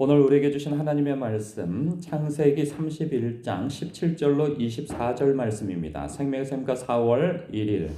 오늘 우리에게 주신 하나님의 말씀 창세기 31장 17절로 24절 말씀입니다. 생명샘과 4월 1일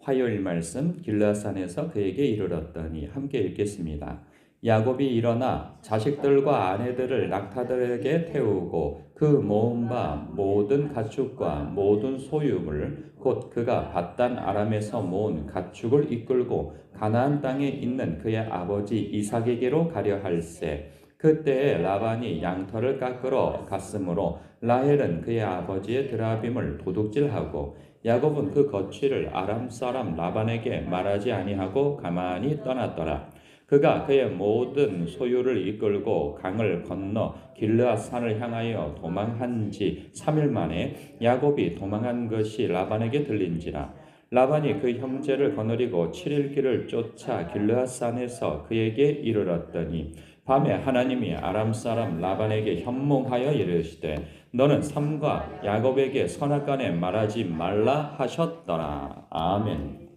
화요일 말씀 길르앗산에서 그에게 이르렀더니 함께 읽겠습니다. 야곱이 일어나 자식들과 아내들을 낙타들에게 태우고 그 모은 바 모든 가축과 모든 소유물 곧 그가 밧단 아람에서 모은 가축을 이끌고 가나안 땅에 있는 그의 아버지 이삭에게로 가려 할세. 그때에 라반이 양털을 깎으러 갔으므로 라헬은 그의 아버지의 드라빔을 도둑질하고 야곱은 그 거취를 아람 사람 라반에게 말하지 아니하고 가만히 떠났더라. 그가 그의 모든 소유를 이끌고 강을 건너 길르앗 산을 향하여 도망한 지 3일 만에 야곱이 도망한 것이 라반에게 들린지라. 라반이 그 형제를 거느리고 7일 길을 쫓아 길르앗 산에서 그에게 이르렀더니 밤에 하나님이 아람 사람 라반에게 현몽하여 이르시되 너는 삼가 야곱에게 선악간에 말하지 말라 하셨더라. 아멘.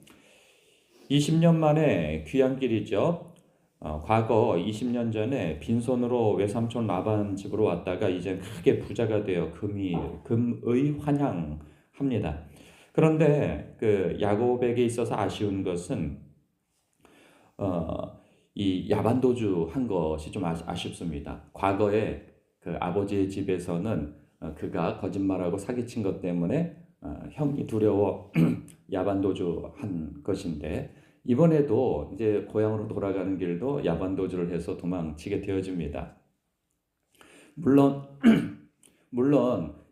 20년 만에 귀한 길이죠. 과거 20년 전에 빈손으로 외삼촌 라반 집으로 왔다가 이제 크게 부자가 되어 금의 환향합니다. 그런데 그 야곱에게 있어서 아쉬운 것은 이 야반도주 한 것이 좀 아쉽습니다. 과거에 그 아버지의 집에서는 그가 거짓말하고 사기친 것 때문에 형이 두려워 야반도주 한 것인데 이번에도 이제 고향으로 돌아가는 길도 야반도주를 해서 도망치게 되어집니다. 물론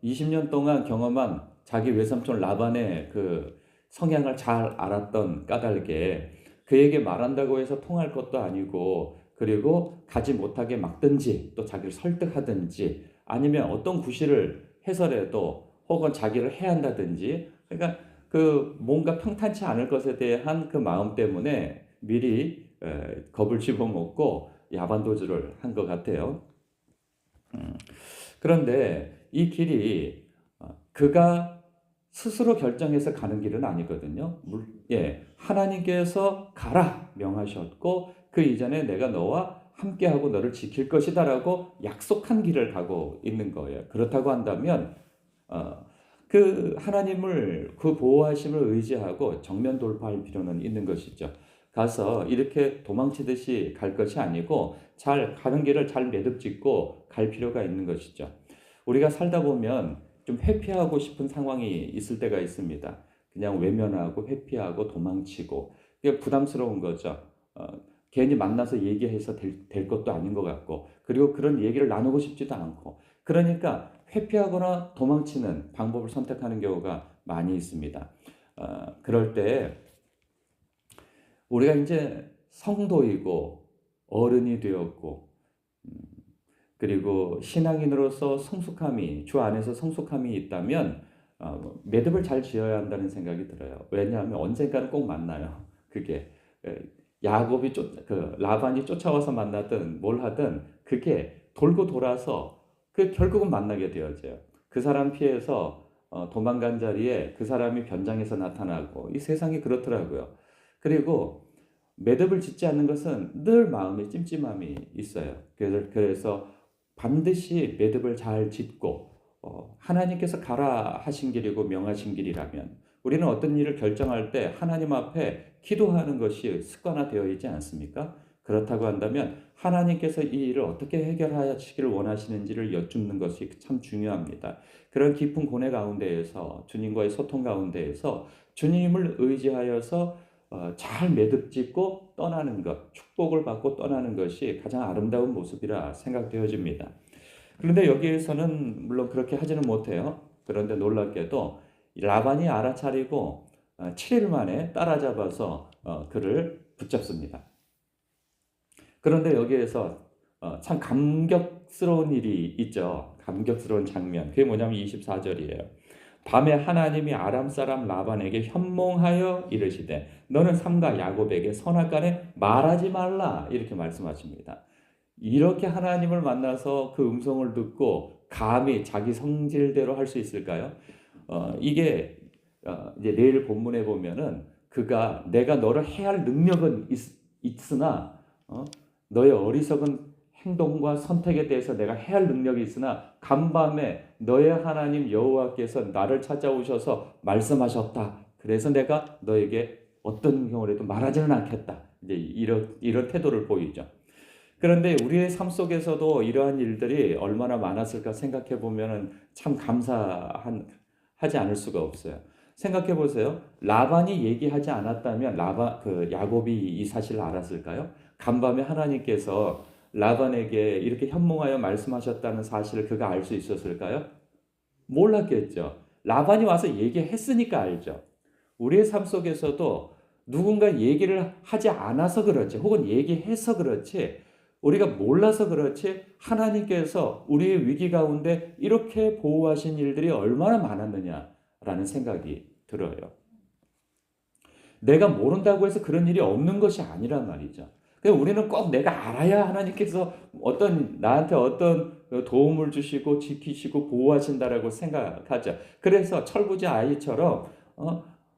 20년 동안 경험한 자기 외삼촌 라반의 그 성향을 잘 알았던 까닭에 그에게 말한다고 해서 통할 것도 아니고 그리고 가지 못하게 막든지 또 자기를 설득하든지 아니면 어떤 구실을 해서라도 혹은 자기를 해한다든지 그러니까 그 뭔가 평탄치 않을 것에 대한 그 마음 때문에 미리 겁을 집어먹고 야반도주를 한 것 같아요. 그런데 이 길이 그가 스스로 결정해서 가는 길은 아니거든요. 하나님께서 가라 명하셨고 그 이전에 내가 너와 함께하고 너를 지킬 것이다라고 약속한 길을 가고 있는 거예요. 그렇다고 한다면 그 하나님을 그 보호하심을 의지하고 정면 돌파할 필요는 있는 것이죠. 가서 이렇게 도망치듯이 갈 것이 아니고 잘 가는 길을 잘 매듭짓고 갈 필요가 있는 것이죠. 우리가 살다 보면 좀 회피하고 싶은 상황이 있을 때가 있습니다. 그냥 외면하고 회피하고 도망치고 이게 부담스러운 거죠. 괜히 만나서 얘기해서 될 것도 아닌 것 같고 그리고 그런 얘기를 나누고 싶지도 않고 그러니까 회피하거나 도망치는 방법을 선택하는 경우가 많이 있습니다. 그럴 때 우리가 이제 성도이고 어른이 되었고 그리고 신앙인으로서 성숙함이 주 안에서 성숙함이 있다면 매듭을 잘 지어야 한다는 생각이 들어요. 왜냐하면 언젠가는 꼭 만나요. 그게 야곱이 그 라반이 쫓아와서 만나든 뭘 하든 그게 돌고 돌아서 그 결국은 만나게 되어져요. 그 사람 피해서 도망간 자리에 그 사람이 변장해서 나타나고 이 세상이 그렇더라고요. 그리고 매듭을 짓지 않는 것은 늘 마음에 찜찜함이 있어요. 그래서 반드시 매듭을 잘 짓고 하나님께서 가라 하신 길이고 명하신 길이라면 우리는 어떤 일을 결정할 때 하나님 앞에 기도하는 것이 습관화되어 있지 않습니까? 그렇다고 한다면 하나님께서 이 일을 어떻게 해결하시기를 원하시는지를 여쭙는 것이 참 중요합니다. 그런 깊은 고뇌 가운데에서 주님과의 소통 가운데에서 주님을 의지하여서 잘 매듭 짓고 떠나는 것, 축복을 받고 떠나는 것이 가장 아름다운 모습이라 생각되어집니다. 그런데 여기에서는 물론 그렇게 하지는 못해요. 그런데 놀랍게도 라반이 알아차리고 7일 만에 따라잡아서 그를 붙잡습니다. 그런데 여기에서 참 감격스러운 일이 있죠. 감격스러운 장면. 그게 뭐냐면 24절이에요. 밤에 하나님이 아람 사람 라반에게 현몽하여 이르시되 너는 삼가 야곱에게 선악간에 말하지 말라 이렇게 말씀하십니다. 이렇게 하나님을 만나서 그 음성을 듣고 감히 자기 성질대로 할 수 있을까요? 이게 이제 내일 본문에 보면은 그가 내가 너를 해할 능력은 있으나 너의 어리석은 행동과 선택에 대해서 내가 해야 할 능력이 있으나 간밤에 너의 하나님 여호와께서 나를 찾아오셔서 말씀하셨다. 그래서 내가 너에게 어떤 경우라도 말하지는 않겠다. 이제 이런 태도를 보이죠. 그런데 우리의 삶 속에서도 이러한 일들이 얼마나 많았을까 생각해 보면은 참 하지 않을 수가 없어요. 생각해 보세요. 라반이 얘기하지 않았다면 야곱이 이 사실을 알았을까요? 간밤에 하나님께서 라반에게 이렇게 현몽하여 말씀하셨다는 사실을 그가 알 수 있었을까요? 몰랐겠죠. 라반이 와서 얘기했으니까 알죠. 우리의 삶 속에서도 누군가 얘기를 하지 않아서 그렇지, 혹은 얘기해서 그렇지, 우리가 몰라서 그렇지, 하나님께서 우리의 위기 가운데 이렇게 보호하신 일들이 얼마나 많았느냐라는 생각이 들어요. 내가 모른다고 해서 그런 일이 없는 것이 아니란 말이죠. 우리는 꼭 내가 알아야 하나님께서 나한테 어떤 도움을 주시고 지키시고 보호하신다라고 생각하죠. 그래서 철부지 아이처럼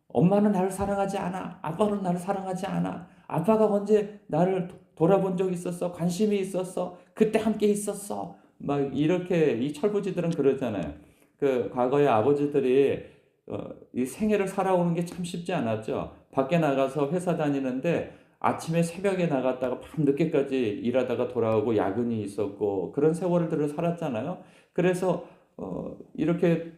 엄마는 나를 사랑하지 않아. 아빠는 나를 사랑하지 않아. 아빠가 언제 나를 돌아본 적 있었어? 관심이 있었어? 그때 함께 있었어? 막 이렇게 이 철부지들은 그러잖아요. 그 과거에 아버지들이 이 생애를 살아오는 게 참 쉽지 않았죠. 밖에 나가서 회사 다니는데 아침에 새벽에 나갔다가 밤 늦게까지 일하다가 돌아오고 야근이 있었고 그런 세월들을 살았잖아요. 그래서 이렇게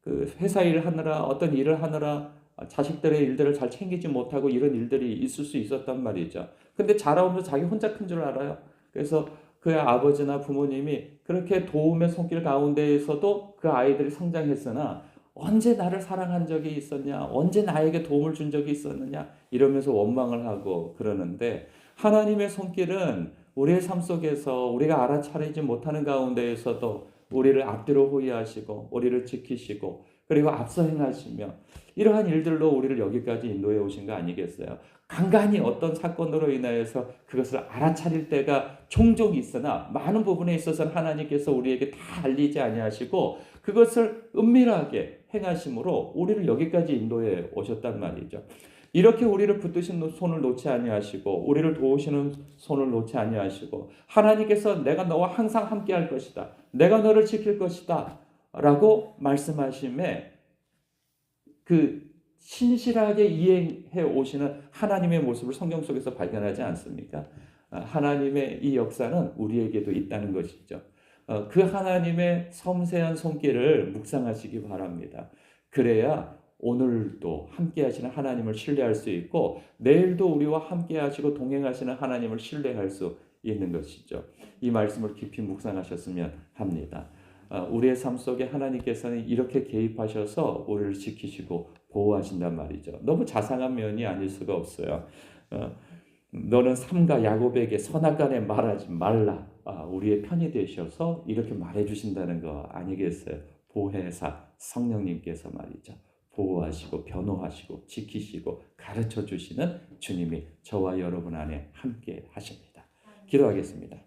그 회사 일 하느라 어떤 일을 하느라 자식들의 일들을 잘 챙기지 못하고 이런 일들이 있을 수 있었단 말이죠. 근데 자라오면서 자기 혼자 큰 줄 알아요. 그래서 그의 아버지나 부모님이 그렇게 도움의 손길 가운데에서도 그 아이들이 성장했으나 언제 나를 사랑한 적이 있었냐? 언제 나에게 도움을 준 적이 있었느냐? 이러면서 원망을 하고 그러는데 하나님의 손길은 우리의 삶 속에서 우리가 알아차리지 못하는 가운데에서도 우리를 앞뒤로 호위하시고 우리를 지키시고 그리고 앞서 행하시며 이러한 일들로 우리를 여기까지 인도해 오신 거 아니겠어요? 간간히 어떤 사건으로 인하여서 그것을 알아차릴 때가 종종 있으나 많은 부분에 있어서는 하나님께서 우리에게 다 알리지 아니하시고 그것을 은밀하게 행하심으로 우리를 여기까지 인도해 오셨단 말이죠. 이렇게 우리를 붙드신 손을 놓지 아니하시고 우리를 도우시는 손을 놓지 아니하시고 하나님께서 내가 너와 항상 함께할 것이다. 내가 너를 지킬 것이다. 라고 말씀하심에 그 신실하게 이행해 오시는 하나님의 모습을 성경 속에서 발견하지 않습니까? 하나님의 이 역사는 우리에게도 있다는 것이죠. 그 하나님의 섬세한 손길을 묵상하시기 바랍니다. 그래야 오늘도 함께 하시는 하나님을 신뢰할 수 있고 내일도 우리와 함께 하시고 동행하시는 하나님을 신뢰할 수 있는 것이죠. 이 말씀을 깊이 묵상하셨으면 합니다. 우리의 삶 속에 하나님께서는 이렇게 개입하셔서 우리를 지키시고 보호하신단 말이죠. 너무 자상한 면이 아닐 수가 없어요. 너는 삼가 야곱에게 선악간에 말하지 말라. 우리의 편이 되셔서 이렇게 말해주신다는 거 아니겠어요? 보혜사 성령님께서 말이죠. 보호하시고 변호하시고 지키시고 가르쳐 주시는 주님이 저와 여러분 안에 함께 하십니다. 기도하겠습니다.